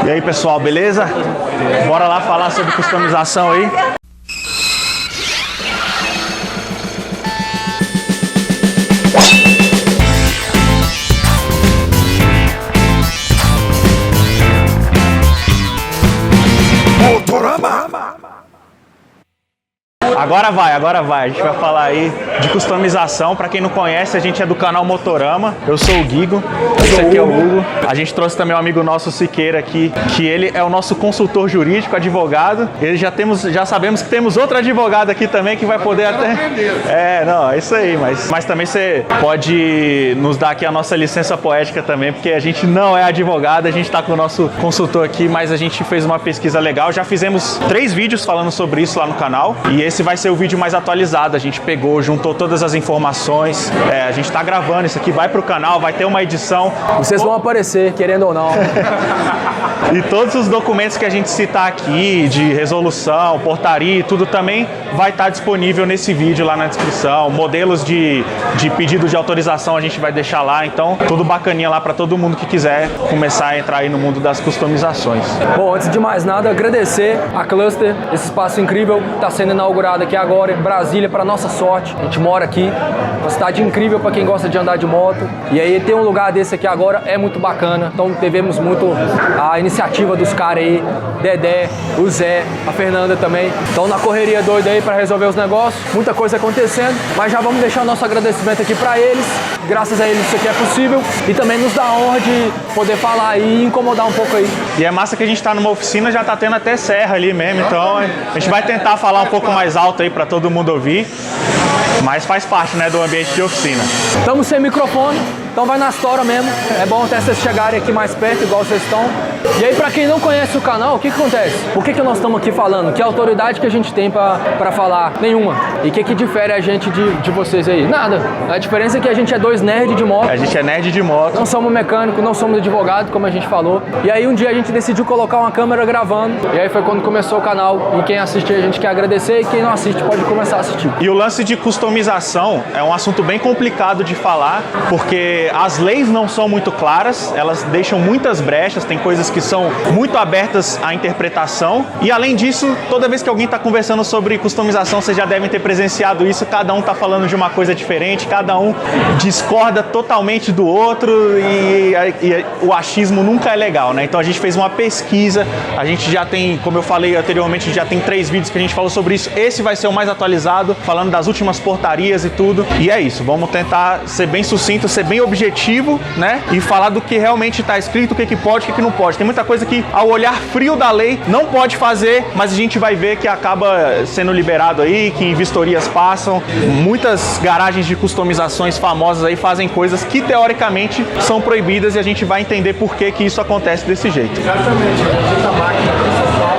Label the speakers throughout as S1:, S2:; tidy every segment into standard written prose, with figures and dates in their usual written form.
S1: E aí pessoal, beleza? Bora lá falar sobre customização aí. Agora vai. A gente vai falar aí de customização. Pra quem não conhece, a gente é do canal Motorama. Eu sou o Guigo, esse aqui é o Hugo. A gente trouxe também um amigo nosso, Siqueira, aqui, que ele é o nosso consultor jurídico, advogado. Ele já sabemos que temos outro advogado aqui também que vai poder até... É isso aí. Mas também você pode nos dar aqui a nossa licença poética também, porque a gente não é advogado, a gente tá com o nosso consultor aqui, mas a gente fez uma pesquisa legal. Já fizemos 3 vídeos falando sobre isso lá no canal. E esse vai ser o vídeo mais atualizado. A gente pegou, juntou todas as informações. A gente tá gravando isso aqui, vai pro canal, vai ter uma edição.
S2: Vocês vão aparecer, querendo ou não.
S1: E todos os documentos que a gente citar aqui, de resolução, portaria e tudo também vai estar disponível nesse vídeo lá na descrição. Modelos de pedido de autorização a gente vai deixar lá. Então, tudo bacaninha lá para todo mundo que quiser começar a entrar aí no mundo das customizações.
S2: Bom, antes de mais nada, agradecer a Cluster, esse espaço incrível que está sendo inaugurado aqui agora em Brasília, para nossa sorte. A gente mora aqui, uma cidade incrível para quem gosta de andar de moto. E aí ter um lugar desse aqui agora é muito bacana. Então devemos muito a iniciativa dos caras aí, Dedé, o Zé, a Fernanda também. Então na correria doida aí para resolver os negócios, muita coisa acontecendo. Mas já vamos deixar o nosso agradecimento aqui para eles. Graças a eles isso aqui é possível. E também nos dá a honra de poder falar aí e incomodar um pouco aí.
S1: E é massa que a gente tá numa oficina, já tá tendo até serra ali mesmo. Então a gente vai tentar falar um pouco mais alto aí para todo mundo ouvir. Mas faz parte, né, do ambiente de oficina.
S2: Estamos sem microfone, então vai na história mesmo. É bom até vocês chegarem aqui mais perto, igual vocês estão. E aí, pra quem não conhece o canal, o que acontece? Por que nós estamos aqui falando? Que autoridade que a gente tem pra falar? Nenhuma. E o que difere a gente de vocês aí? Nada. A diferença é que a gente é 2 nerds de moto.
S1: A gente é nerd de moto.
S2: Não somos mecânico, não somos advogado, como a gente falou. E aí um dia a gente decidiu colocar uma câmera gravando. E aí foi quando começou o canal. E quem assiste a gente quer agradecer, e quem não assiste pode começar a assistir.
S1: E o lance de customização é um assunto bem complicado de falar, porque as leis não são muito claras, elas deixam muitas brechas, tem coisas que são muito abertas à interpretação. E além disso, toda vez que alguém está conversando sobre customização, vocês já devem ter presenciado isso, cada um está falando de uma coisa diferente, cada um discorda totalmente do outro e o achismo nunca é legal, né? Então a gente fez uma pesquisa, a gente já tem, como eu falei anteriormente, já tem 3 vídeos que a gente falou sobre isso. Esse vai ser o mais atualizado, falando das últimas portarias e tudo. E é isso, vamos tentar ser bem sucinto, ser bem objetivo, né? E falar do que realmente está escrito, o que pode, o que não pode. Tem muita coisa que, ao olhar frio da lei, não pode fazer, mas a gente vai ver que acaba sendo liberado aí, que em vistorias passam. Muitas garagens de customizações famosas aí fazem coisas que, teoricamente, são proibidas, e a gente vai entender por que isso acontece desse jeito.
S3: Exatamente. A máquina principal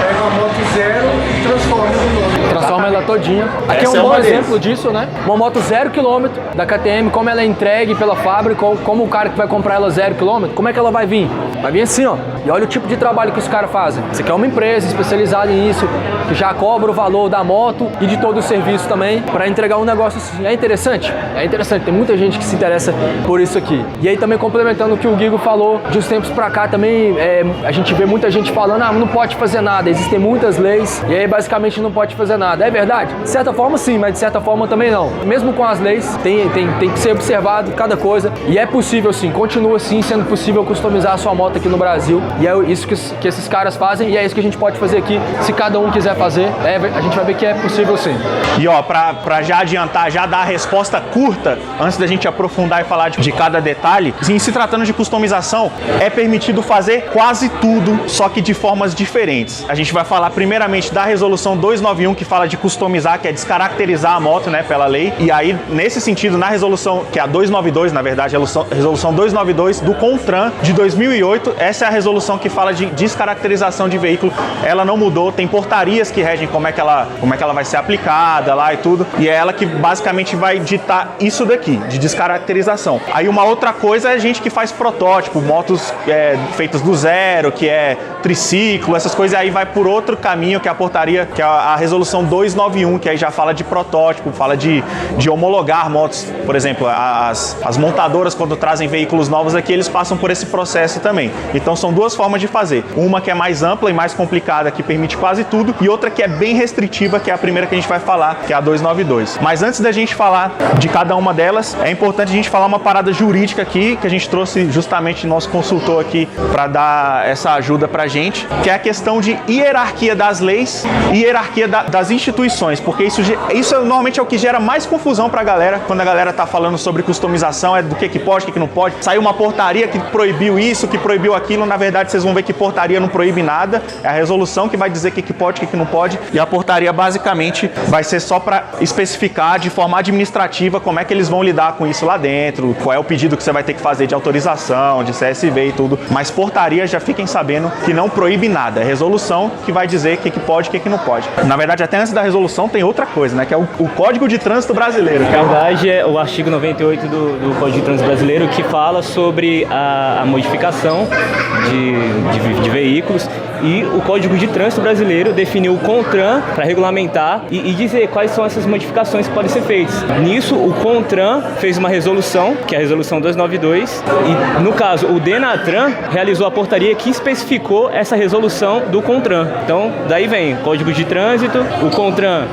S3: pega uma moto zero e transforma
S2: ela todinha. Aqui é um bom exemplo disso, né? Uma moto 0 km da KTM, como ela é entregue pela fábrica, como o cara que vai comprar ela 0 km, como é que ela vai vir? Vai vir assim, ó. E olha o tipo de trabalho que os caras fazem. Isso aqui é uma empresa especializada nisso, que já cobra o valor da moto e de todo o serviço também, para entregar um negócio assim. É interessante? É interessante. Tem muita gente que se interessa por isso aqui. E aí também complementando o que o Guigo falou, de uns tempos pra cá também, a gente vê muita gente falando, não pode fazer nada, existem muitas leis, e aí basicamente não pode fazer nada. É verdade? De certa forma sim, mas de certa forma também não. Mesmo com as leis, tem que ser observado cada coisa, e é possível sim, continua sim sendo possível customizar a sua moto aqui no Brasil, e é isso que esses caras fazem, e é isso que a gente pode fazer aqui, se cada um quiser fazer, a gente vai ver que é possível sim.
S1: E ó, pra já adiantar, já dar a resposta curta, antes da gente aprofundar e falar de cada detalhe, em se tratando de customização, é permitido fazer quase tudo, só que de formas diferentes. A gente vai falar primeiramente da resolução 291, que fala de customizar, que é descaracterizar a moto, né, pela lei. E aí, nesse sentido, na resolução, que é a 292, na verdade, a resolução 292 do CONTRAN de 2008, essa é a resolução que fala de descaracterização de veículo. Ela não mudou, tem portarias que regem como é que ela vai ser aplicada lá e tudo, e é ela que basicamente vai ditar isso daqui, de descaracterização. Aí uma outra coisa é a gente que faz protótipo, motos feitas do zero, que é triciclo, essas coisas, aí vai por outro caminho, que é a portaria, que é a resolução 291, que aí já fala de protótipo, fala de homologar motos. Por exemplo, as montadoras, quando trazem veículos novos aqui, eles passam por esse processo também. Então são duas formas de fazer. Uma que é mais ampla e mais complicada, que permite quase tudo, e outra que é bem restritiva, que é a primeira que a gente vai falar, que é a 292. Mas antes da gente falar de cada uma delas, é importante a gente falar uma parada jurídica aqui, que a gente trouxe justamente nosso consultor aqui para dar essa ajuda pra gente, que é a questão de hierarquia das leis e hierarquia das instituições, porque isso normalmente é o que gera mais confusão pra galera, quando a galera tá falando sobre customização, é do que pode, o que não pode. Saiu uma portaria que proibiu isso, que proibiu aquilo, na verdade vocês vão ver que portaria não proíbe nada, é a resolução que vai dizer o que pode, o que não pode, e a portaria basicamente vai ser só para especificar de forma administrativa como é que eles vão lidar com isso lá dentro, qual é o pedido que você vai ter que fazer de autorização, de CSV e tudo, mas portaria já fiquem sabendo que não proíbe nada, é resolução que vai dizer o que pode e o que não pode. Na verdade, até antes da resolução tem outra coisa, né, que é o Código de Trânsito Brasileiro.
S4: Na verdade, é o artigo 98 do Código de Trânsito Brasileiro que fala sobre a modificação de veículos, e o Código de Trânsito Brasileiro definiu o CONTRAN para regulamentar e dizer quais são essas modificações que podem ser feitas. Nisso, o CONTRAN fez uma resolução, que é a resolução 292, e no caso, o DENATRAN realizou a portaria que especificou essa resolução do CONTRAN. Então, daí vem o Código de Trânsito, o CONTRAN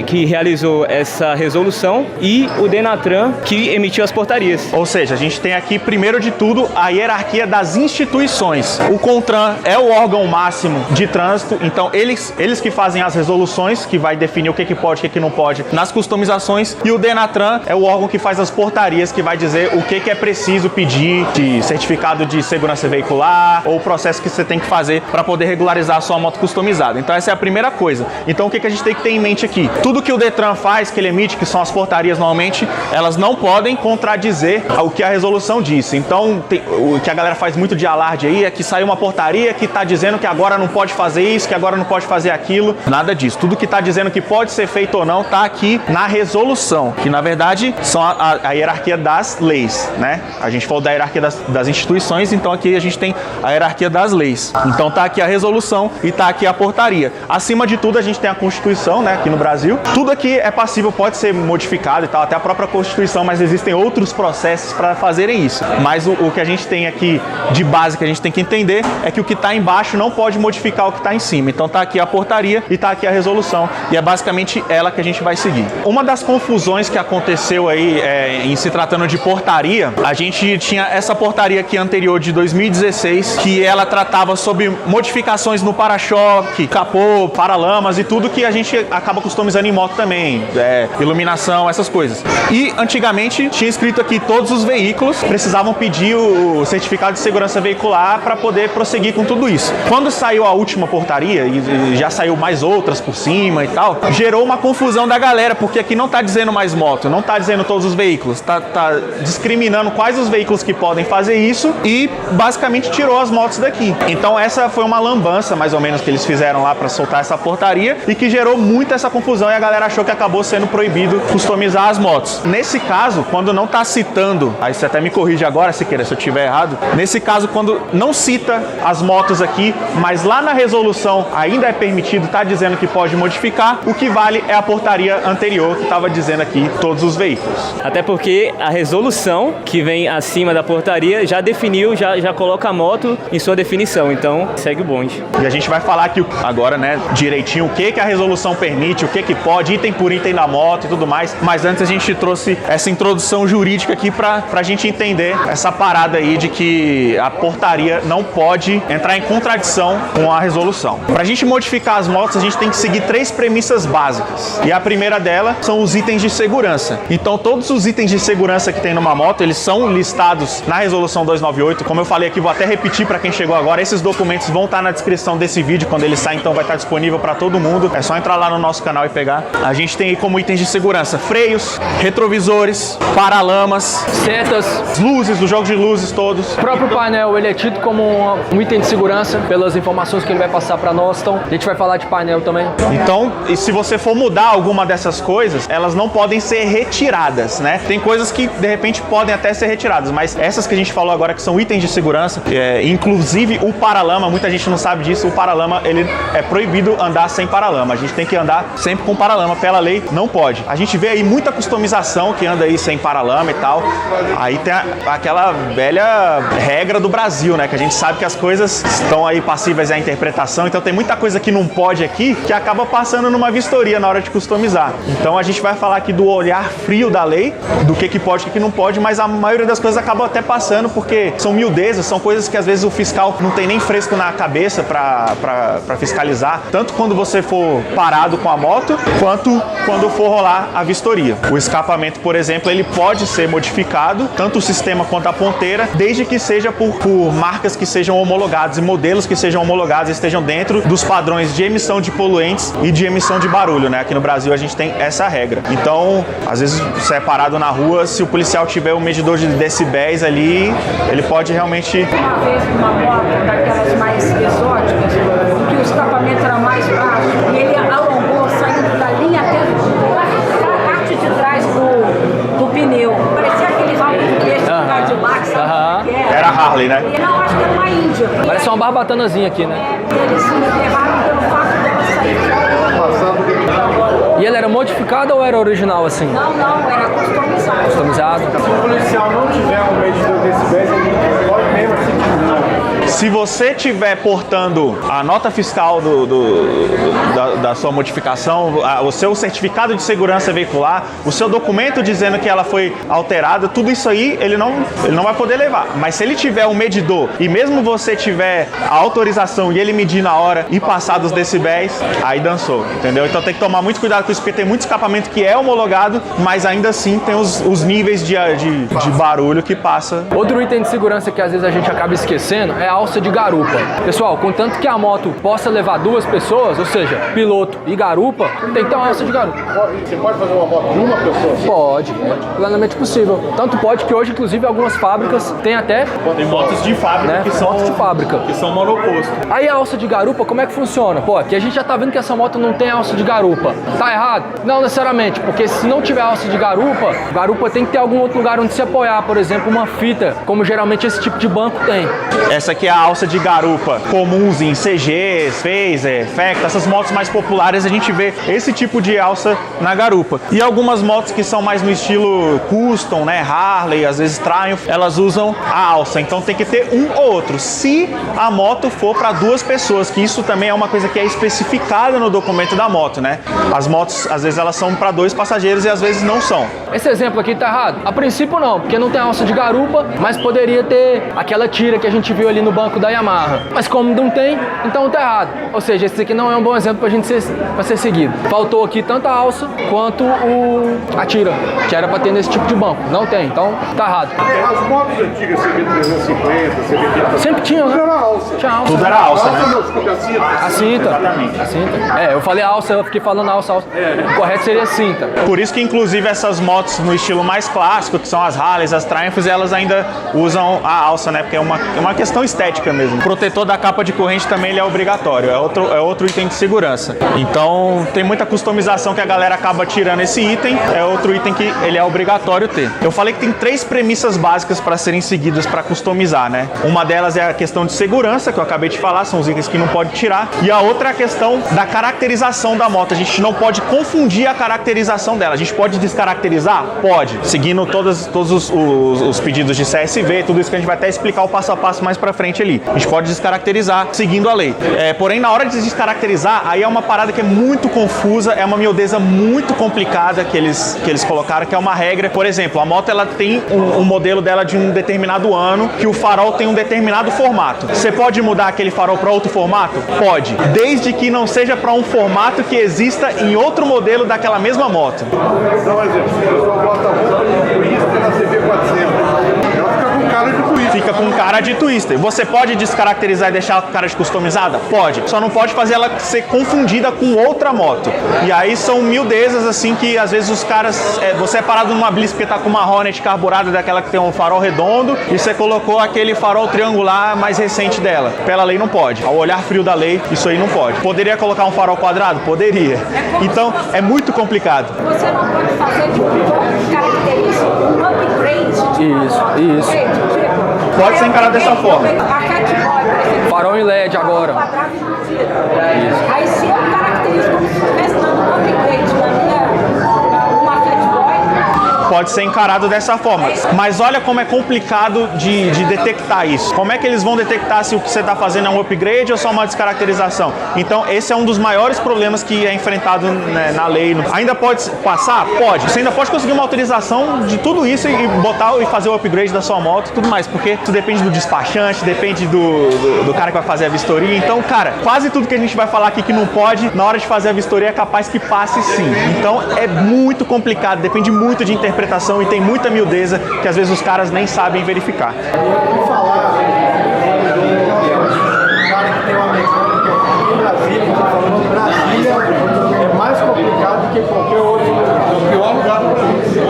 S4: que realizou essa resolução e o DENATRAN que emitiu as portarias.
S1: Ou seja, a gente tem aqui, primeiro de tudo, a hierarquia das instituições. O CONTRAN é o órgão máximo de trânsito, então eles que fazem as resoluções, que vai definir o que pode e o que não pode nas customizações, e o DENATRAN é o órgão que faz as portarias, que vai dizer o que é preciso pedir de certificado de segurança veicular ou o processo que você tem que fazer para poder regularizar a sua moto customizada. Então essa é a primeira coisa. Então o que a gente tem que ter em mente aqui? Tudo que o DETRAN faz, que ele emite, que são as portarias normalmente, elas não podem contradizer o que a resolução disse. Então o que a galera faz muito de alarde aí é que saiu uma portaria que está dizendo que agora não pode fazer isso, que agora não pode fazer aquilo. Nada disso. Tudo que está dizendo que pode ser feito ou não está aqui na resolução, que na verdade são a hierarquia das leis, né? A gente falou da hierarquia das instituições, então aqui a gente tem a hierarquia das leis. Então tá aqui a resolução e tá aqui a portaria. Acima de tudo a gente tem a Constituição, né, aqui no Brasil. Tudo aqui é passível, pode ser modificado e tal, até a própria Constituição, mas existem outros processos para fazerem isso. Mas o que a gente tem aqui de base que a gente tem que entender é que o que está embaixo não pode modificar o que está em cima. Então tá aqui a portaria e tá aqui a resolução, e é basicamente ela que a gente vai seguir. Uma das confusões que aconteceu aí em se tratando de portaria, a gente tinha essa portaria aqui anterior de 2016, que ela tratava sobre modificações no para-choque, capô, paralamas e tudo que a gente acaba customizando em moto também, iluminação, essas coisas. E antigamente tinha escrito aqui todos os veículos precisavam pedir o certificado de segurança veicular para poder prosseguir com tudo isso. Quando saiu a última portaria, e já saiu mais outras por cima e tal, gerou uma confusão da galera, porque aqui não tá dizendo mais moto, não tá dizendo todos os veículos, tá discriminando quais os veículos que podem fazer isso e basicamente tirou as motos daqui. Então essa foi uma lambança, mais ou menos, que eles fizeram lá para soltar essa portaria e que gerou muito essa confusão, e a galera achou que acabou sendo proibido customizar as motos. Nesse caso, quando não tá citando, aí você até me corrige agora, Siqueira, se eu tiver errado, nesse caso, quando não cita as motos aqui, mas lá na resolução ainda é permitido, tá dizendo que pode modificar, o que vale é a portaria anterior que estava dizendo aqui todos os veículos.
S4: Até porque a resolução que vem acima da portaria já definiu, já coloca a moto em sua definição, então segue o bonde.
S1: E a gente vai falar aqui agora, né, direitinho o que a resolução permite, o que pode, item por item da moto e tudo mais, mas antes a gente trouxe essa introdução jurídica aqui pra gente entender essa parada aí de que a portaria não pode entrar em contradição com a resolução. Pra gente modificar as motos, a gente tem que seguir 3 premissas básicas. E a primeira delas são os itens de segurança. Então todos os itens de segurança que tem numa moto, eles são listados na resolução 298. Como eu falei aqui, vou até repetir para quem chegou agora, esses documentos vão estar na descrição desse vídeo quando ele sair, então vai estar disponível para todo mundo. É só entrar lá no nosso canal e pegar. A gente tem aí como itens de segurança freios, retrovisores, paralamas,
S2: setas,
S1: luzes, os jogos de luzes todos.
S2: O próprio painel, ele é tido como um item de segurança pelas informações que ele vai passar para nós, então a gente vai falar de painel também.
S1: Então, e se você for mudar alguma dessas coisas, elas não podem ser retiradas, né? Tem coisas que de repente podem até ser retiradas, mas essas que a gente falou agora que são itens de segurança, inclusive o paralama, muita gente não sabe disso, o paralama, ele é proibido andar sem paralama, a gente tem que andar sempre com paralama, pela lei não pode. A gente vê aí muita customização que anda aí sem paralama e tal, aí tem aquela velha regra do Brasil, né, que a gente sabe que as coisas estão aí passíveis à interpretação, então tem muita coisa que não pode aqui que acaba passando numa vistoria na hora de customizar. Então a gente vai falar aqui do olhar frio da lei, do que pode e o que não pode, mas a maioria das coisas acaba até passando porque são miudezas, são coisas que às vezes o fiscal não tem nem fresco na cabeça para fiscalizar, tanto quando você for parado com a moto, quanto quando for rolar a vistoria. O escapamento, por exemplo, ele pode ser modificado, tanto o sistema quanto a ponteira, desde que seja por marcas que sejam homologadas e modelos que sejam homologados e estejam dentro dos padrões de emissão de poluentes e de emissão de barulho, né? Aqui no Brasil a gente tem essa regra. Então, às vezes você é parado na rua, se o policial tiver um medidor de decibéis ali, ele pode realmente...
S5: Uma vez uma moto daquelas mais exóticas, que o escapamento era mais baixo, e ele alongou, saindo da linha até a parte de trás do pneu. Parecia aquele rabo de peixe do Cadillac, sabe?
S1: Era Harley, né?
S5: Não, acho que era uma Índia.
S2: Parece uma barbatanazinha aqui, né?
S5: Eles se enterraram pelo fato dela sair.
S3: Passando.
S2: E ele era modificado ou era original assim?
S5: Não, era customizado.
S2: Customizado?
S3: Se o policial não tiver um medidor de decibéis, ele pode mesmo assim.
S1: Se você estiver portando a nota fiscal da sua modificação, o seu certificado de segurança veicular, o seu documento dizendo que ela foi alterada, tudo isso aí ele não vai poder levar. Mas se ele tiver um medidor e mesmo você tiver a autorização e ele medir na hora e passar dos decibéis, aí dançou, entendeu? Então tem que tomar muito cuidado com isso, porque tem muito escapamento que é homologado, mas ainda assim tem os níveis de barulho que passa.
S2: Outro item de segurança que às vezes a gente acaba esquecendo é a alça de garupa. Pessoal, contanto que a moto possa levar 2 pessoas, ou seja, piloto e garupa, tem que ter uma alça de garupa.
S3: Você pode fazer uma moto de uma pessoa?
S2: Pode, plenamente possível. Tanto pode que hoje, inclusive, algumas fábricas têm até...
S1: Tem motos de fábrica,
S2: né,
S1: que são
S2: motos de fábrica.
S1: Que são monoposto.
S2: Aí a alça de garupa, como é que funciona? Pô, aqui a gente já tá vendo que essa moto não tem alça de garupa. Tá errado? Não necessariamente, porque se não tiver alça de garupa tem que ter algum outro lugar onde se apoiar, por exemplo, uma fita, como geralmente esse tipo de banco tem.
S1: Essa aqui é a alça de garupa comuns em CGs, Phaser, Facta, essas motos mais populares a gente vê esse tipo de alça na garupa. E algumas motos que são mais no estilo custom, né, Harley, às vezes Triumph, elas usam a alça, então tem que ter um ou outro. Se a moto for para 2 pessoas, que isso também é uma coisa que é especificada no documento da moto, né? As motos, às vezes elas são para 2 passageiros e às vezes não são.
S2: Esse exemplo aqui tá errado? A princípio não, porque não tem alça de garupa, mas poderia ter aquela tira que a gente viu ali no banco da Yamaha. Mas como não tem, então tá errado. Ou seja, esse aqui não é um bom exemplo pra ser seguido. Faltou aqui tanto a alça quanto a tira, que era pra ter nesse tipo de banco. Não tem, então tá errado.
S3: As motos antigas, CB350, CB500...
S2: Sempre tinha, né?
S3: Tudo era alça.
S2: Tinha alça.
S1: Tudo era alça, né?
S3: A cinta.
S2: A cinta. Eu falei alça, eu fiquei falando alça. O correto seria cinta.
S1: Por isso que, inclusive, essas motos no estilo mais clássico, que são as Harleys, as Triumphs, elas ainda usam a alça, né? Porque é uma questão estética mesmo. O protetor da capa de corrente também ele é obrigatório, é outro item de segurança. Então, tem muita customização que a galera acaba tirando esse item, é outro item que ele é obrigatório ter. Eu falei que tem 3 premissas básicas para serem seguidas para customizar, né? Uma delas é a questão de segurança, que eu acabei de falar, são os itens que não pode tirar. E a outra é a questão da caracterização da moto. A gente não pode confundir a caracterização dela. A gente pode descaracterizar? Pode. Seguindo todos os pedidos de CSV, tudo isso que a gente vai até explicar o passo a passo mais pra frente ali. A gente pode descaracterizar seguindo a lei. Porém, na hora de descaracterizar, aí é uma parada que é muito confusa, é uma miudeza muito complicada que eles colocaram, que é uma regra. Por exemplo, a moto ela tem um modelo dela de um determinado ano, que o farol tem um determinado formato. Você pode mudar aquele farol para outro formato? Pode. Desde que não seja para um formato que exista em outro modelo daquela mesma moto.
S3: Dá um exemplo. O pessoal bota a roupa de Twister na CB400. Ela fica com cara de Twister.
S1: Fica com cara de Twister. Você pode descaracterizar e deixar ela com cara de customizada? Pode. Só não pode fazer ela ser confundida com outra moto. E aí são miudezas assim que às vezes os caras... você é parado numa Blitz porque tá com uma Hornet carburada daquela que tem um farol redondo e você colocou aquele farol triangular mais recente dela. Pela lei não pode. Ao olhar frio da lei, isso aí não pode. Poderia colocar um farol quadrado? Poderia. Então é muito complicado.
S5: Você não pode fazer de característica um upgrade.
S2: Isso.
S1: Pode ser encarado dessa forma.
S5: A Catboy, por exemplo.
S2: Farol em LED agora.
S5: Quadrado e medida. Aí se eu caracterizo como se estivesse dando um upgrade na minha uma Catboy,
S1: pode ser encarado dessa forma. Mas olha como é complicado de detectar isso. Como é que eles vão detectar se o que você está fazendo é um upgrade ou só uma descaracterização? Então, esse é um dos maiores problemas que é enfrentado, né, na lei. Ainda pode passar? Pode. Você ainda pode conseguir uma autorização de tudo isso e botar e fazer o upgrade da sua moto e tudo mais, porque isso depende do despachante, depende do cara que vai fazer a vistoria. Então, cara, quase tudo que a gente vai falar aqui que não pode, na hora de fazer a vistoria é capaz que passe sim. Então, é muito complicado, depende muito de interpretação e tem muita miudeza que às vezes os caras nem sabem verificar.
S3: Eu falar do cara que tem uma mecânica em Brasília, que falando Brasília é mais complicado que qualquer outro lugar. É o pior lugar do Brasil.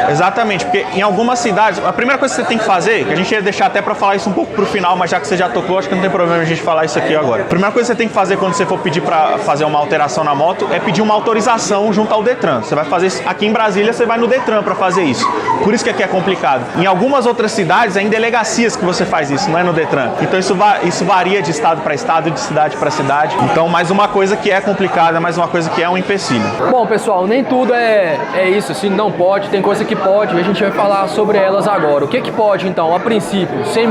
S1: Exatamente, porque em algumas cidades, a primeira coisa que você tem que fazer, que a gente ia deixar até pra falar isso um pouco pro final, mas já que você já tocou, acho que não tem problema a gente falar isso aqui agora. A primeira coisa que você tem que fazer quando você for pedir pra fazer uma alteração na moto é pedir uma autorização junto ao Detran. Você vai fazer isso aqui em Brasília, você vai no Detran pra fazer isso. Por isso que aqui é complicado. Em algumas outras cidades, é em delegacias que você faz isso, não é no Detran. Então isso varia de estado pra estado, de cidade pra cidade. Então, mais uma coisa que é complicada, mais uma coisa que é um empecilho.
S2: Bom, pessoal, nem tudo é isso, assim, não pode, tem coisa que pode, e a gente vai falar sobre elas agora. O que pode, então, a princípio, sempre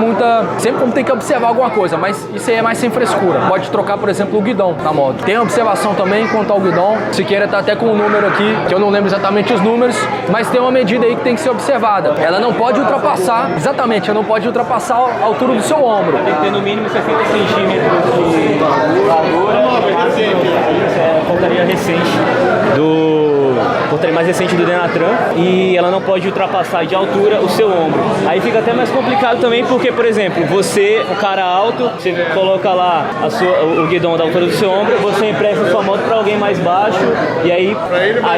S2: vamos ter que observar alguma coisa, mas isso aí é mais sem frescura. Pode trocar, por exemplo, o guidão na moto. Tem observação também quanto ao guidão, Siqueira tá até com um número aqui, que eu não lembro exatamente os números, mas tem uma medida aí que tem que ser observada. Ela não pode ultrapassar, exatamente, ela não pode ultrapassar a altura do seu ombro.
S4: Tem que ter no mínimo 60 centímetros de largura. É a portaria recente portaria mais recente do Denatran, e ela não pode ultrapassar de altura o seu ombro. Aí fica até mais complicado também porque, por exemplo, você, um cara alto, você coloca lá o guidão da altura do seu ombro, você empresta sua moto para alguém mais baixo e aí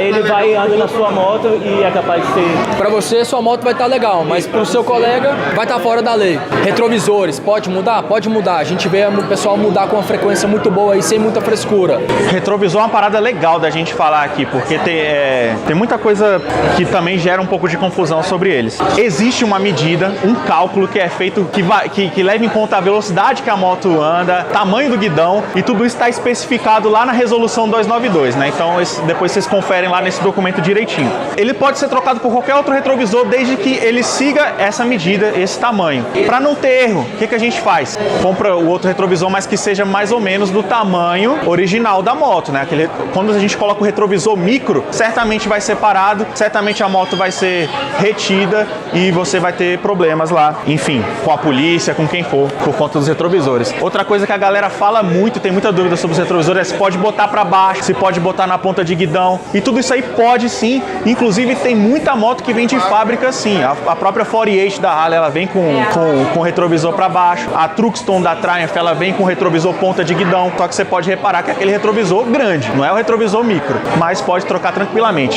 S4: ele vai andando na sua moto e é capaz de ser...
S2: Para você, sua moto vai estar legal, mas para o seu colega vai estar fora da lei. Retrovisores, pode mudar? Pode mudar. A gente vê o pessoal mudar com uma frequência muito boa e sem muita frescura.
S1: Retrovisor é uma parada legal da gente falar aqui, porque tem muita coisa que também gera um pouco de confusão sobre eles. Existe uma medida, um cálculo que é feito que leva em conta a velocidade que a moto anda, tamanho do guidão, e tudo isso está especificado lá na resolução 292, né? Então depois vocês conferem lá nesse documento direitinho. Ele pode ser trocado por qualquer outro retrovisor desde que ele siga essa medida, esse tamanho. Para não ter erro, o que a gente faz? Compra o outro retrovisor, mas que seja mais ou menos do tamanho original da moto, né? Quando a gente coloca o retrovisor micro, certamente vai ser parado, certamente a moto vai ser retida e você vai ter problemas lá, enfim, com a polícia, com quem for, por conta dos retrovisores. Outra coisa que a galera fala muito, tem muita dúvida sobre os retrovisores, é se pode botar para baixo, se pode botar na ponta de guidão, e tudo isso aí pode sim, inclusive tem muita moto que vem de fábrica sim, a própria 48 da Harley, ela vem com retrovisor para baixo, a Truxton da Triumph, ela vem com retrovisor ponta de guidão, só que você pode reparar que é aquele retrovisor grande, não é o retrovisor micro, mas pode trocar tranquilamente.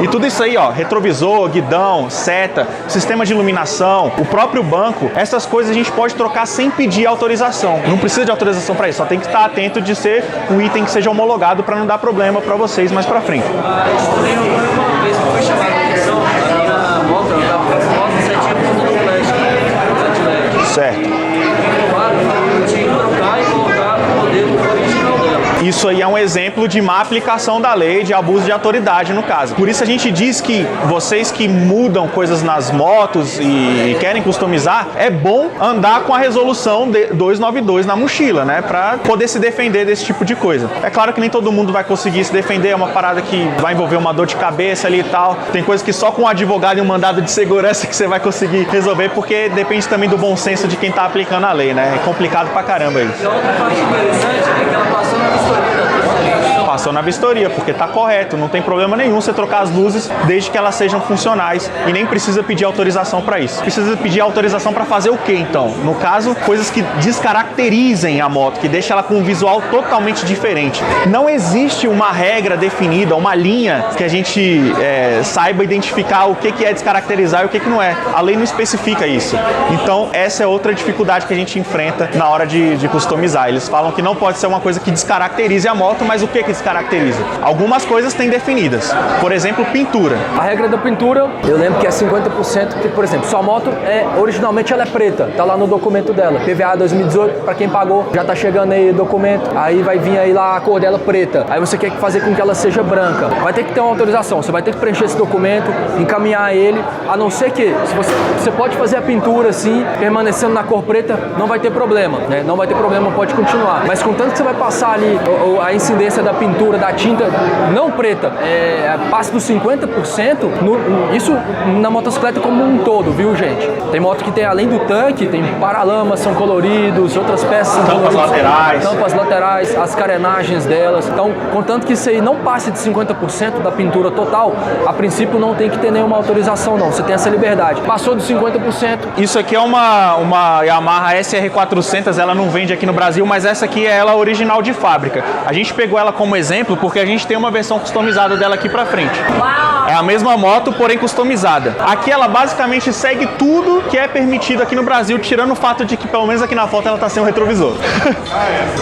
S1: E tudo isso aí, ó, retrovisor, guidão, seta, sistema de iluminação, o próprio banco, essas coisas a gente pode trocar sem pedir autorização. Não precisa de autorização para isso, só tem que estar atento de ser um item que seja homologado para não dar problema para vocês mais para frente. Certo. Isso aí é um exemplo de má aplicação da lei, de abuso de autoridade no caso. Por isso a gente diz que vocês que mudam coisas nas motos e querem customizar, é bom andar com a resolução 292 na mochila, né? Pra poder se defender desse tipo de coisa. É claro que nem todo mundo vai conseguir se defender, é uma parada que vai envolver uma dor de cabeça ali e tal. Tem coisa que só com um advogado e um mandado de segurança que você vai conseguir resolver, porque depende também do bom senso de quem tá aplicando a lei, né? É complicado pra caramba isso.
S6: E a outra parte interessante é que ela passou na vistoria.
S1: Passou na vistoria, porque tá correto, não tem problema nenhum você trocar as luzes desde que elas sejam funcionais e nem precisa pedir autorização para isso. Precisa pedir autorização para fazer o quê, então? No caso, coisas que descaracterizem a moto, que deixem ela com um visual totalmente diferente. Não existe uma regra definida, uma linha que a gente saiba identificar o que é descaracterizar e o que não é. A lei não especifica isso. Então, essa é outra dificuldade que a gente enfrenta na hora de customizar. Eles falam que não pode ser uma coisa que descaracterize a moto, moto, mas o que descaracteriza? Algumas coisas têm definidas. Por exemplo, pintura.
S2: A regra da pintura, eu lembro que é 50%, que, por exemplo, sua moto originalmente ela é preta, tá lá no documento dela. PVA 2018, para quem pagou, já tá chegando aí o documento, aí vai vir aí lá a cor dela preta. Aí você quer fazer com que ela seja branca. Vai ter que ter uma autorização, você vai ter que preencher esse documento, encaminhar ele, a não ser que se você pode fazer a pintura assim, permanecendo na cor preta, não vai ter problema, né? Não vai ter problema, pode continuar. Mas contanto que você vai passar ali a incidência da pintura, da tinta não preta, passe dos 50%, isso na motocicleta como um todo, viu, gente? Tem moto que tem, além do tanque, tem paralamas, são coloridos, outras peças são
S1: tampas laterais.
S2: Tampas laterais, as carenagens delas. Então, contanto que isso aí não passe de 50% da pintura total, a princípio não tem que ter nenhuma autorização, não. Você tem essa liberdade. Passou dos 50%.
S1: Isso aqui é uma Yamaha SR400, ela não vende aqui no Brasil, mas essa aqui é ela original de fábrica. A gente pegou ela como exemplo porque a gente tem uma versão customizada dela aqui pra frente. É a mesma moto, porém customizada. Aqui ela basicamente segue tudo que é permitido aqui no Brasil, tirando o fato de que, pelo menos aqui na foto, ela tá sem o retrovisor.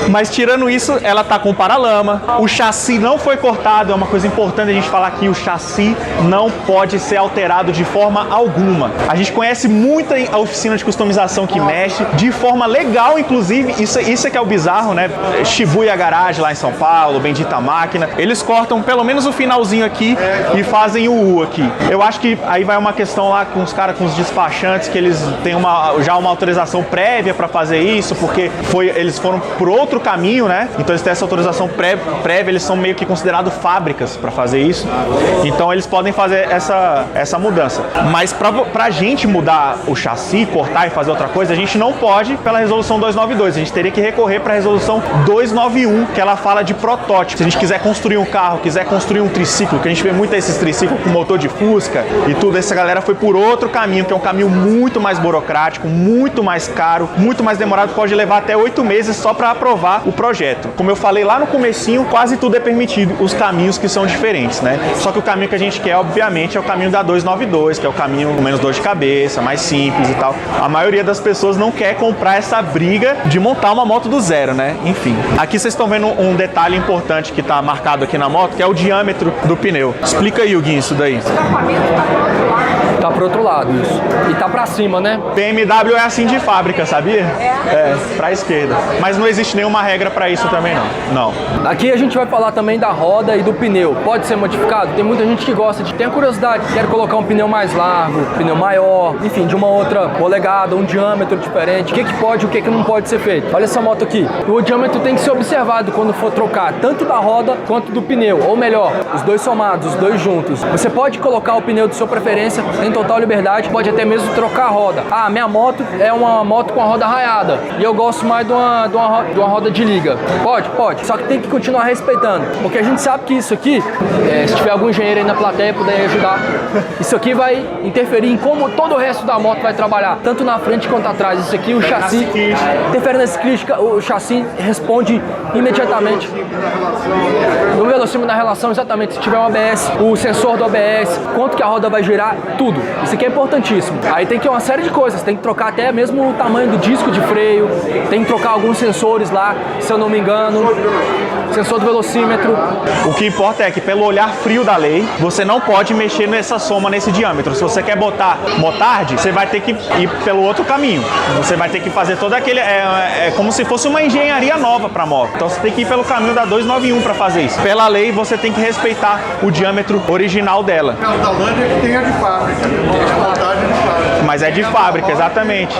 S1: Mas tirando isso, ela tá com paralama. O chassi não foi cortado, é uma coisa importante a gente falar aqui, o chassi não pode ser alterado de forma alguma. A gente conhece muita oficina de customização que mexe, de forma legal, inclusive, isso é que é o bizarro, né? Shibuya Garage lá em São Paulo, Bendita Máquina, eles cortam pelo menos o finalzinho aqui e fazem o U aqui. Eu acho que aí vai uma questão lá com os caras, com os despachantes, que eles têm já uma autorização prévia para fazer isso, porque eles foram por outro caminho, né? Então eles têm essa autorização prévia, eles são meio que considerados fábricas para fazer isso. Então eles podem fazer essa mudança. Mas pra gente mudar o chassi, cortar e fazer outra coisa, a gente não pode pela resolução 292. A gente teria que recorrer para a resolução 291, que ela fala de protótipo. Se a gente quiser construir um carro, quiser construir um triciclo, que a gente vê muito esses triciclos com motor de Fusca e tudo, essa galera foi por outro caminho, que é um caminho muito mais burocrático, muito mais caro, muito mais demorado, pode levar até 8 meses só para aprovar o projeto. Como eu falei lá no comecinho, quase tudo é permitido, os caminhos que são diferentes, né? Só que o caminho que a gente quer, obviamente, é o caminho da 292, que é o caminho com menos dor de cabeça, mais simples e tal. A maioria das pessoas não quer comprar essa briga de montar uma moto do zero, né? Enfim. Aqui vocês estão vendo um detalhe importante que tá marcado aqui na moto, que é o diâmetro do pneu. Explica aí, Huguinho, isso daí.
S5: O escapamento tá pro outro lado.
S2: Tá pro outro lado, isso. E tá pra cima, né?
S1: BMW é assim de fábrica, sabia? É, pra esquerda. Mas não existe nenhuma regra pra isso também, não. Não.
S2: Aqui a gente vai falar também da roda e do pneu. Pode ser modificado? Tem muita gente que gosta tem a curiosidade, quer colocar um pneu mais largo, pneu maior, enfim, de uma outra polegada, um diâmetro diferente. O que pode e o que não pode ser feito? Olha essa moto aqui. O diâmetro tem que ser observado quando for trocar tanto da roda quanto do pneu. Ou melhor, os dois somados, os dois juntos. Você pode colocar o pneu de sua preferência, tem total liberdade, pode até mesmo trocar a roda. Ah, minha moto é uma moto com a roda raiada e eu gosto mais de uma roda de liga. Pode. Só que tem que continuar respeitando, porque a gente sabe que isso aqui, se tiver algum engenheiro aí na plateia puder ajudar, isso aqui vai interferir em como todo o resto da moto vai trabalhar, tanto na frente quanto atrás. Isso aqui, o chassi interfere nessa crítica, o chassi responde imediatamente. No velocímetro da relação, exatamente, se tiver um ABS, o sensor do ABS, quanto que a roda vai girar, tudo. Isso aqui é importantíssimo. Aí tem que ter uma série de coisas, tem que trocar até mesmo o tamanho do disco de freio, tem que trocar alguns sensores lá, se eu não me engano, sensor do velocímetro.
S1: O que importa é que pelo olhar frio da lei, você não pode mexer nessa soma, nesse diâmetro. Se você quer botar motard, você vai ter que ir pelo outro caminho. Você vai ter que fazer todo aquele... É como se fosse uma engenharia nova para moto. Então você tem que ir pelo caminho da 291 para fazer isso. Pela lei, você tem que respeitar o diâmetro original dela.
S3: O da Lander que tem a de fábrica.
S1: Mas é de fábrica, exatamente.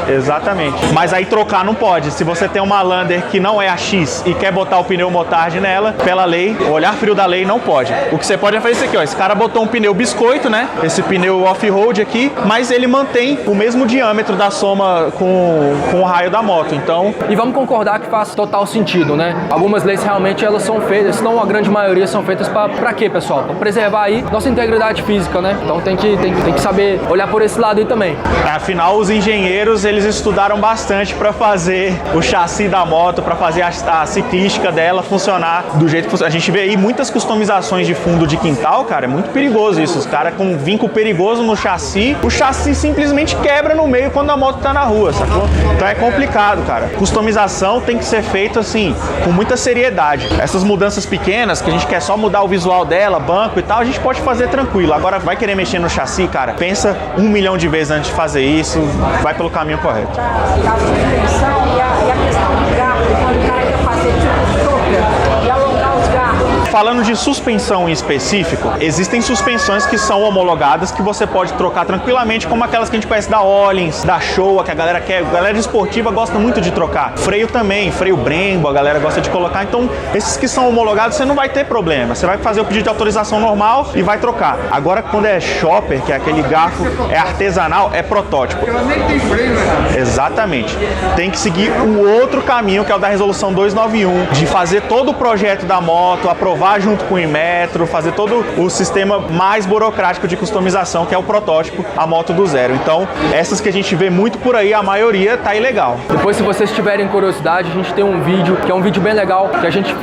S1: Mas aí trocar não pode. Se você tem uma Lander que não é a X e quer botar o pneu motard nela, pela lei, o olhar frio da lei não pode. O que você pode é fazer isso aqui, ó. Esse cara botou um pneu biscoito, né? Esse pneu off-road aqui, mas ele mantém o mesmo diâmetro da soma com o raio da moto. Então...
S2: E vamos concordar que faz total sentido, né? Algumas leis realmente elas são feitas, se não a grande maioria são feitas para quê, pessoal? Para preservar aí nossa nossa integridade física, né? Então tem que saber olhar por esse lado aí também.
S1: Afinal, os engenheiros, eles estudaram bastante para fazer o chassi da moto, para fazer a ciclística dela funcionar do jeito que funciona. A gente vê aí muitas customizações de fundo de quintal, cara, é muito perigoso isso. Os caras com vinco perigoso no chassi, o chassi simplesmente quebra no meio quando a moto tá na rua, sacou? Então é complicado, cara. Customização tem que ser feito assim, com muita seriedade. Essas mudanças pequenas, que a gente quer só mudar o visual dela, banco e tal, a gente pode fazer tranquilo. Agora, vai querer mexer no chassi, cara, pensa 1 milhão de vezes antes de fazer isso, vai pelo caminho correto.
S5: A suspensão e a questão do garfo, quando o cara quer fazer tipo choker e alongar os garfos.
S1: Falando de suspensão em específico, existem suspensões que são homologadas que você pode trocar tranquilamente, como aquelas que a gente conhece da Öhlins, da Showa, que a galera quer. A galera esportiva gosta muito de trocar. Freio também, freio Brembo, a galera gosta de colocar. Então, esses que são homologados, você não vai ter problema. Você vai fazer o pedido de autorização normal e vai trocar. Agora, quando é shopper, que é aquele garfo, é artesanal, é protótipo.
S3: Ela nem tem freio, né?
S1: Exatamente. Tem que seguir o outro caminho, que é o da resolução 291, de fazer todo o projeto da moto, aprovar junto com o Inmetro, fazer todo o sistema mais burocrático de customização, que é o protótipo, a moto do zero. Então, essas que a gente vê muito por aí, a maioria tá ilegal.
S2: Depois, se vocês tiverem curiosidade, a gente tem um vídeo, que é um vídeo bem legal, que a gente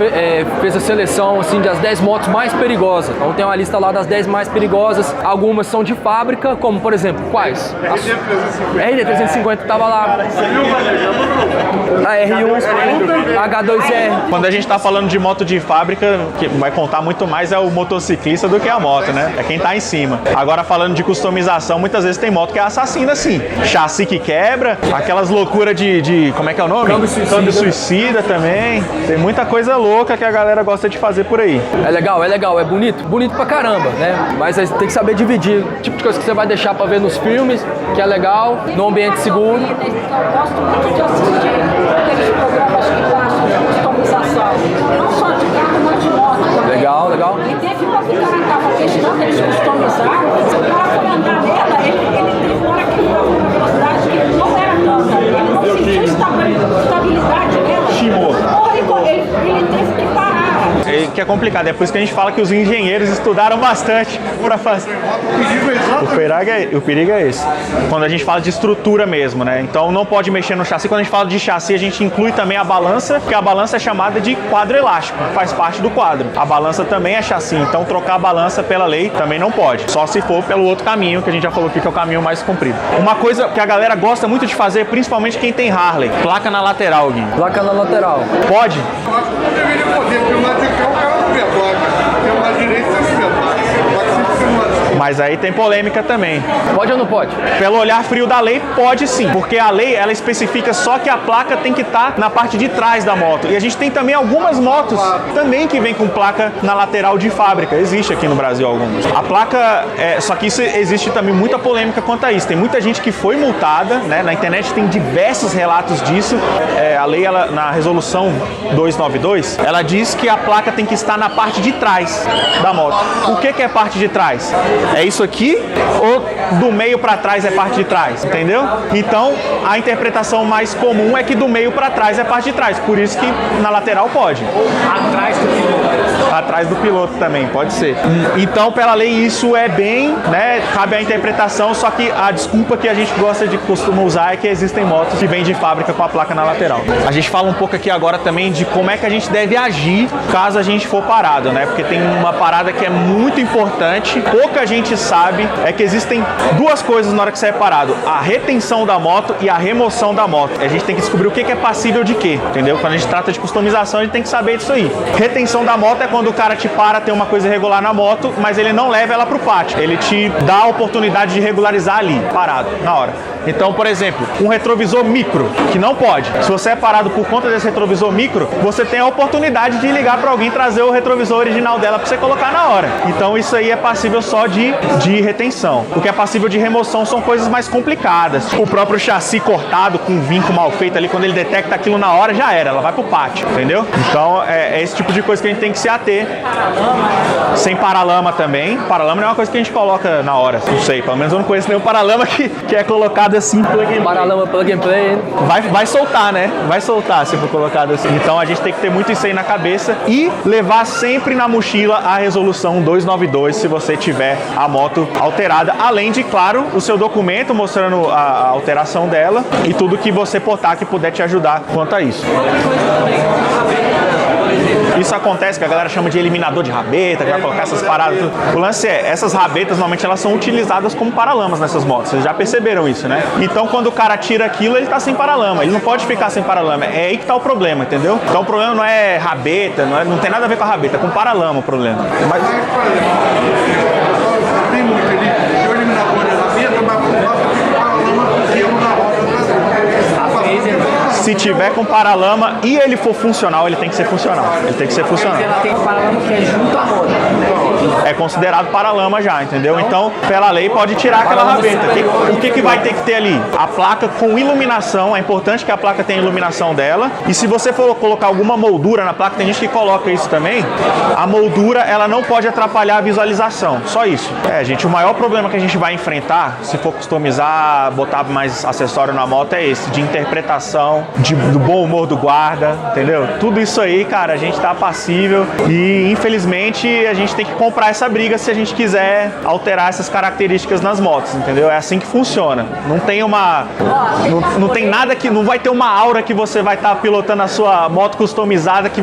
S2: fez a seleção, assim, das 10 motos mais perigosas. Então tem uma lista lá das 10 mais perigosas. Algumas são de fábrica, como, por exemplo, quais? A RD350 tava lá. A R1, a H2R.
S1: Quando a gente tá falando de moto de fábrica, que vai contar muito mais é o motociclista do que a moto, né? É quem tá em cima. Agora, falando de customização, muitas vezes tem moto que é assassina, sim. Chassi que quebra, aquelas loucuras de como é que é o nome? Câmbio suicida também. Tem muita coisa louca que a galera gosta de fazer por aí.
S2: É legal, é bonito pra caramba, né? Mas aí tem que saber dividir o tipo de coisa que você vai deixar pra ver nos filmes, que é legal, no ambiente seguro.
S5: Eu gosto muito de assistir aqueles programas que passam de customização, não só de carro, mas de moto.
S2: Legal.
S5: E teve uma que tava questão deles customizaram, o cara foi andar nela, ele teve hora que ele foi uma velocidade que não era tanta, ele não sentiu estabilidade nela.
S1: Chimou.
S5: Ele teve que parar.
S1: Que é complicado, é por isso que a gente fala que os engenheiros estudaram bastante para fazer. O perigo é esse. Quando a gente fala de estrutura mesmo, né? Então não pode mexer no chassi. Quando a gente fala de chassi, a gente inclui também a balança, porque a balança é chamada de quadro elástico, faz parte do quadro. A balança também é chassi, então trocar a balança pela lei também não pode. Só se for pelo outro caminho, que a gente já falou aqui, que é o caminho mais comprido. Uma coisa que a galera gosta muito de fazer, principalmente quem tem Harley, placa na lateral, Gui.
S2: Placa na lateral.
S1: Pode?
S3: Eu acho que não deveria poder, porque o lado de cá o cara não vê a placa. Tem o lado direito e o esquerdo. A placa sempre tem um lado.
S1: Mas aí tem polêmica também.
S2: Pode ou não pode?
S1: Pelo olhar frio da lei, pode sim. Porque a lei, ela especifica só que a placa tem que estar na parte de trás da moto. E a gente tem também algumas motos também que vem com placa na lateral de fábrica. Existe aqui no Brasil algumas. A placa, só que isso existe também muita polêmica quanto a isso. Tem muita gente que foi multada, né? Na internet tem diversos relatos disso. A lei, ela, na resolução 292, ela diz que a placa tem que estar na parte de trás da moto. O que é parte de trás? É isso aqui ou do meio para trás é parte de trás, entendeu? Então, a interpretação mais comum é que do meio para trás é parte de trás, por isso que na lateral pode.
S6: Atrás do piloto.
S1: Atrás do piloto também, pode ser. Então, pela lei, isso é bem, né, cabe a interpretação, só que a desculpa que a gente costuma usar é que existem motos que vêm de fábrica com a placa na lateral. A gente fala um pouco aqui agora também de como é que a gente deve agir caso a gente for parado, né? Porque tem uma parada que é muito importante, pouca gente sabe, é que existem duas coisas na hora que você é parado: a retenção da moto e a remoção da moto. A gente tem que descobrir o que é passível de quê, entendeu? Quando a gente trata de customização, a gente tem que saber disso aí. Retenção da moto é quando o cara te para, tem uma coisa irregular na moto, mas ele não leva ela pro pátio. Ele te dá a oportunidade de regularizar ali, parado, na hora. Então, por exemplo, um retrovisor micro, que não pode. Se você é parado por conta desse retrovisor micro, você tem a oportunidade de ligar para alguém, trazer o retrovisor original dela para você colocar na hora. Então, isso aí é passível só de retenção. O que é passível de remoção são coisas mais complicadas. O próprio chassi cortado com um vinco mal feito ali, quando ele detecta aquilo na hora, já era, ela vai pro pátio, entendeu? Então, é esse tipo de coisa que a gente tem que se ater. Sem paralama também. Paralama não é uma coisa que a gente coloca na hora, não sei, pelo menos eu não conheço nenhum paralama que é colocado colocado assim,
S2: Paralama plug and play, hein?
S1: vai soltar, né? Vai soltar se for colocado assim. Então a gente tem que ter muito isso aí na cabeça e levar sempre na mochila a resolução 292 se você tiver a moto alterada, além de, claro, o seu documento mostrando a alteração dela e tudo que você portar que puder te ajudar quanto a isso. Isso acontece que a galera chama de eliminador de rabeta, que vai colocar essas paradas. O lance é, essas rabetas normalmente elas são utilizadas como paralamas nessas motos. Vocês já perceberam isso, né? Então quando o cara tira aquilo, ele tá sem paralama. Ele não pode ficar sem paralama. É aí que tá o problema, entendeu? Então o problema não é rabeta, não tem nada a ver com a rabeta, é com paralama o problema. Mas...
S3: Tem muito ali, tem o eliminador de rabeta, mas por causa do paralama, eu não dá roda
S1: se tiver com paralama e ele for funcional, ele tem que ser funcional. Ele tem que ser funcional.
S5: Tem um paralama que é junto à roda.
S1: É considerado paralama já, entendeu? Então, pela lei, pode tirar aquela rabeta. O que vai ter que ter ali? A placa com iluminação. É importante que a placa tenha iluminação dela. E se você for colocar alguma moldura na placa, tem gente que coloca isso também, a moldura, ela não pode atrapalhar a visualização. Só isso. Gente, o maior problema que a gente vai enfrentar, se for customizar, botar mais acessório na moto, é esse, de interpretação, do bom humor do guarda, entendeu? Tudo isso aí, cara, a gente tá passível e, infelizmente, a gente tem que comprar essa briga se a gente quiser alterar essas características nas motos, entendeu? É assim que funciona. Não tem uma... Não tem nada que... Não vai ter uma aura que você vai estar pilotando a sua moto customizada que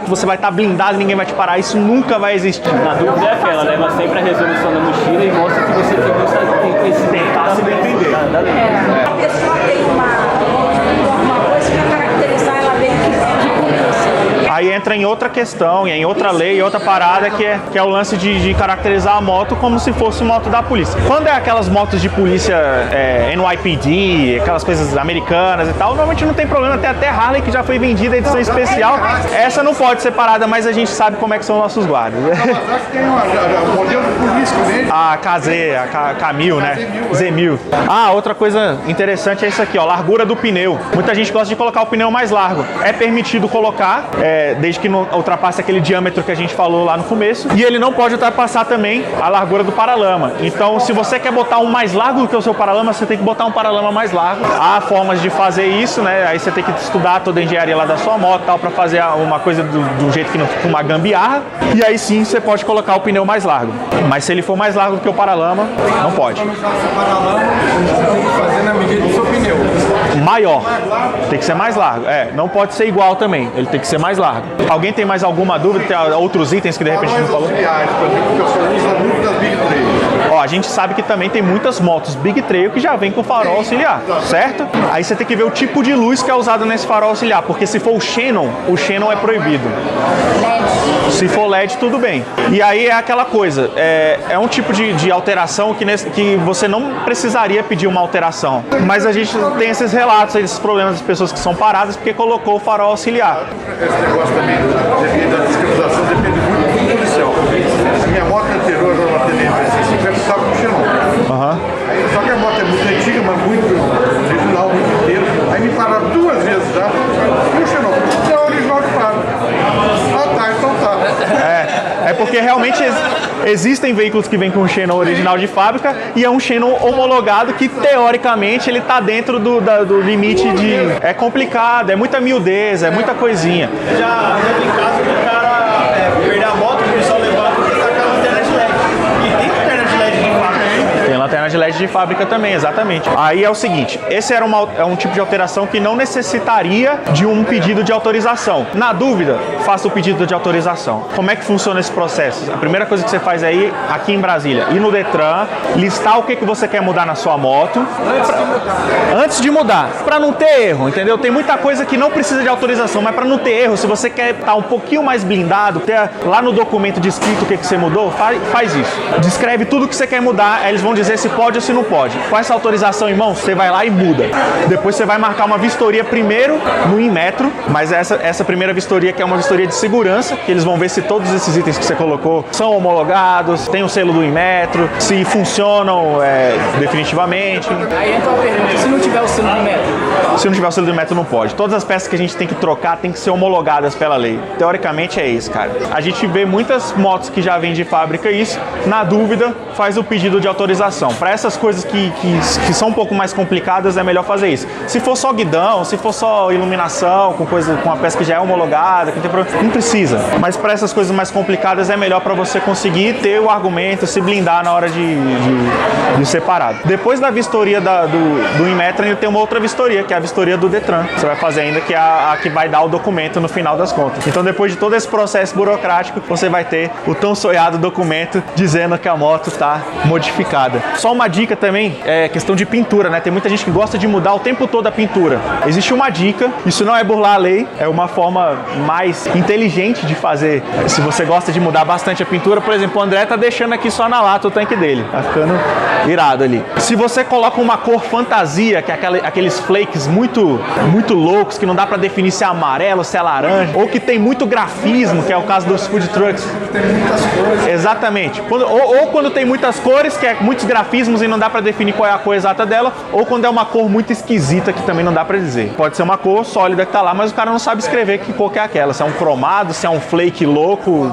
S1: você vai estar blindado e ninguém vai te parar. Isso nunca vai existir.
S4: Na dúvida é aquela, leva sempre a resolução da mochila e mostra que você tem esse
S1: Tentar se defender.
S5: A pessoa tem uma coisa que caracterizar ela bem de polícia.
S1: Aí entra em outra questão, em outra lei, outra parada que é o lance de caracterizar a moto como se fosse moto da polícia. Quando é aquelas motos de polícia NYPD, aquelas coisas americanas e tal, normalmente não tem problema, tem até Harley que já foi vendida edição especial. Essa não pode ser parada, mas a gente sabe como é que são nossos guardas.
S3: Mas tem um modelo de polícia também.
S1: A KZ, a K1000, né? Z1000. Outra coisa interessante é isso aqui, ó, largura do pneu. Muita gente gosta de colocar o pneu mais largo. É permitido colocar, desde que não ultrapasse aquele diâmetro que a gente falou lá no começo. E ele não pode ultrapassar também a largura do paralama. Então, se você quer botar um mais largo do que o seu paralama, você tem que botar um paralama mais largo. Há formas de fazer isso, né? Aí você tem que estudar toda a engenharia lá da sua moto, tal, para fazer uma coisa do jeito que não fica uma gambiarra. E aí sim, você pode colocar o pneu mais largo. Mas se ele for mais largo do que o paralama, não pode.
S3: Paralama, você tem que fazer na medida do seu pneu.
S1: Maior. Tem que ser mais largo. Não pode ser igual também. Ele tem que ser mais largo. Alguém tem mais alguma dúvida? Tem outros itens que de repente não falou?
S3: Por exemplo, que eu só uso muito das Big Trail.
S1: A gente sabe que também tem muitas motos Big Trail que já vem com farol auxiliar, certo? Aí você tem que ver o tipo de luz que é usado nesse farol auxiliar, porque se for o Xenon é proibido. Se for LED, tudo bem. E aí é aquela coisa, é um tipo de alteração que você não precisaria pedir uma alteração. Mas a gente tem esses relatos, esses problemas das pessoas que são paradas porque colocou o farol auxiliar.
S3: Esse negócio também da discriminação depende muito do policial. A minha moto anterior era uma TDM 350, estava com Xenon. Só que a moto é muito antiga, mas muito original, muito inteiro. Aí me pararam 2 vezes já. E o Xenon? É o original de fábrica. Então tá.
S1: É porque realmente existem veículos que vêm com o Xenon original de fábrica e é um Xenon homologado que teoricamente ele tá dentro do limite de... É complicado, é muita miudeza, é muita coisinha.
S7: Já teve caso que o cara perder a moto, o pessoal levar porque tá com a lanterna de LED. E tem lanterna de LED de fábrica.
S1: Tem lanterna de LED de fábrica também, exatamente. Aí é o seguinte, esse era um tipo de alteração que não necessitaria de um pedido de autorização. Na dúvida, faça o pedido de autorização. Como é que funciona esse processo? A primeira coisa que você faz aí, aqui em Brasília, ir no Detran, listar o que você quer mudar na sua moto. Antes de mudar, para não ter erro, entendeu? Tem muita coisa que não precisa de autorização, mas para não ter erro, se você quer estar um pouquinho mais blindado, ter lá no documento descrito o que você mudou, faz isso. Descreve tudo que você quer mudar, aí eles vão dizer se pode ou se não pode. Com essa autorização em mão, você vai lá e muda. Depois você vai marcar uma vistoria primeiro no Inmetro, mas essa primeira vistoria que é uma vistoria de segurança, que eles vão ver se todos esses itens que você colocou são homologados, tem o selo do Inmetro, se funcionam definitivamente.
S2: Aí entra uma pergunta, se não tiver o selo do Inmetro?
S1: Se não tiver o selo do Inmetro, não pode. Todas as peças que a gente tem que trocar tem que ser homologadas pela lei. Teoricamente é isso, cara. A gente vê muitas motos que já vêm de fábrica isso. Na dúvida, faz o pedido de autorização. Para essas essas coisas que são um pouco mais complicadas, é melhor fazer isso. Se for só guidão, se for só iluminação, com a peça que já é homologada, que tem problema, não precisa. Mas para essas coisas mais complicadas é melhor para você conseguir ter o argumento, se blindar na hora de separado. Depois da vistoria do Inmetro, ainda tem uma outra vistoria, que é a vistoria do Detran. Você vai fazer ainda, que é a que vai dar o documento no final das contas. Então, depois de todo esse processo burocrático, você vai ter o tão sonhado documento dizendo que a moto está modificada. Só uma dica também, é questão de pintura, né? Tem muita gente que gosta de mudar o tempo todo a pintura. Existe uma dica, isso não é burlar a lei, é uma forma mais inteligente de fazer. Se você gosta de mudar bastante a pintura, por exemplo, o André tá deixando aqui só na lata o tanque dele. Tá ficando irado ali. Se você coloca uma cor fantasia, que é aqueles flakes muito loucos, que não dá pra definir se é amarelo, se é laranja, ou que tem muito grafismo, que é o caso dos food trucks.
S3: Tem muitas cores.
S1: Exatamente. Ou quando tem muitas cores, que é muitos grafismos e não dá pra definir qual é a cor exata dela, ou quando é uma cor muito esquisita, que também não dá pra dizer. Pode ser uma cor sólida que tá lá, mas o cara não sabe escrever que cor que é aquela. Se é um cromado, se é um flake louco,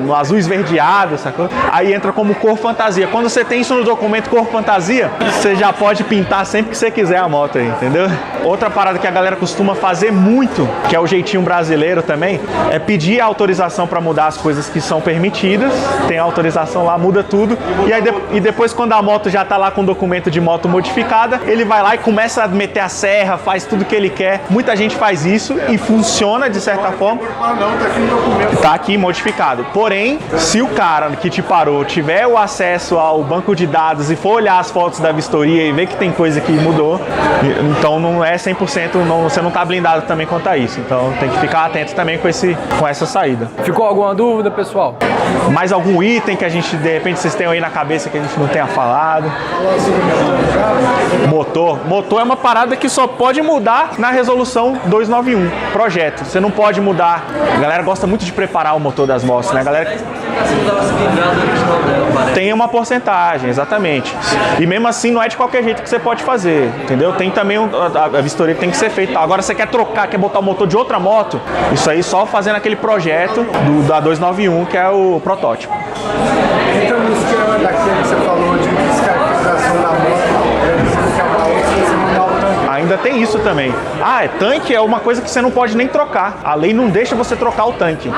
S1: um azul esverdeado, sacou? Aí entra como cor fantasia. Quando você tem isso no documento cor fantasia, você já pode pintar sempre que você quiser a moto aí, entendeu? Outra parada que a galera costuma fazer muito, que é o jeitinho brasileiro também, é pedir autorização para mudar as coisas que são permitidas. Tem a autorização lá, muda tudo. E aí depois, quando a moto já tá lá com o documento de moto modificada, ele vai lá e começa a meter a serra, faz tudo que ele quer. Muita gente faz isso e funciona de certa forma.
S3: Ah, não, tá aqui no documento.
S1: Tá aqui modificado. Porém, se o cara que te parou tiver o acesso ao banco de dados e for olhar as fotos da vistoria e ver que tem coisa que mudou, então não é 100%, você não tá blindado também quanto a isso. Então tem que ficar atento também com essa saída.
S2: Ficou alguma dúvida, pessoal?
S1: Mais algum item que a gente, de repente, vocês tenham aí na cabeça que a gente não tenha falado? Motor é uma parada que só pode mudar na resolução 291, projeto. Você não pode mudar. A galera gosta muito de preparar o motor das motos, né? A galera tem uma porcentagem, exatamente. E mesmo assim não é de qualquer jeito que você pode fazer, entendeu? Tem também a vistoria que tem que ser feita. Agora você quer trocar, quer botar o motor de outra moto, isso aí só fazendo aquele projeto da 291, que é o protótipo.
S3: Então, no esquema daquele que você falou de descaracterização da moto,
S1: Ainda tem isso também. Tanque é uma coisa que você não pode nem trocar. A lei não deixa você trocar o tanque.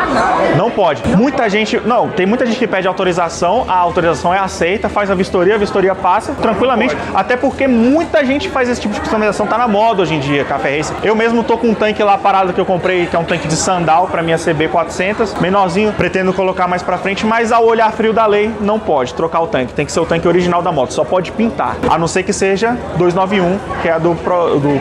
S1: Não pode. Tem muita gente que pede autorização, a autorização é aceita, faz a vistoria passa tranquilamente, até porque muita gente faz esse tipo de customização, tá na moda hoje em dia, Café Racer. Eu mesmo tô com um tanque lá parado que eu comprei, que é um tanque de sandal pra minha CB400, menorzinho, pretendo colocar mais pra frente, mas ao olhar frio da lei, não pode trocar o tanque, tem que ser o tanque original da moto, só pode pintar, a não ser que seja 291, que é a do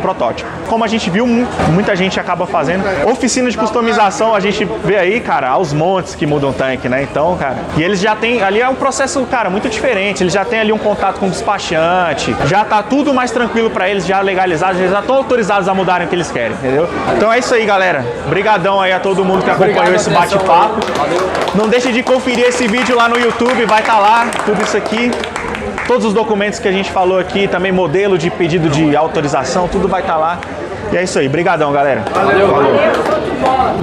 S1: protótipo. Como a gente viu, muita gente acaba fazendo. Oficina de customização, a gente vê aí, cara, aos montes que mudam o tanque, né? Então, cara, e eles já têm, ali é um processo, cara, muito diferente. Eles já têm ali um contato com o despachante, já tá tudo mais tranquilo pra eles, já legalizado, já estão autorizados a mudarem o que eles querem, entendeu? Então é isso aí, galera. Brigadão aí a todo mundo que acompanhou esse bate-papo. Não deixe de conferir esse vídeo lá no YouTube, vai estar lá, tudo isso aqui. Todos os documentos que a gente falou aqui, também modelo de pedido de autorização, tudo vai estar lá. E é isso aí. Brigadão, galera.
S2: Valeu.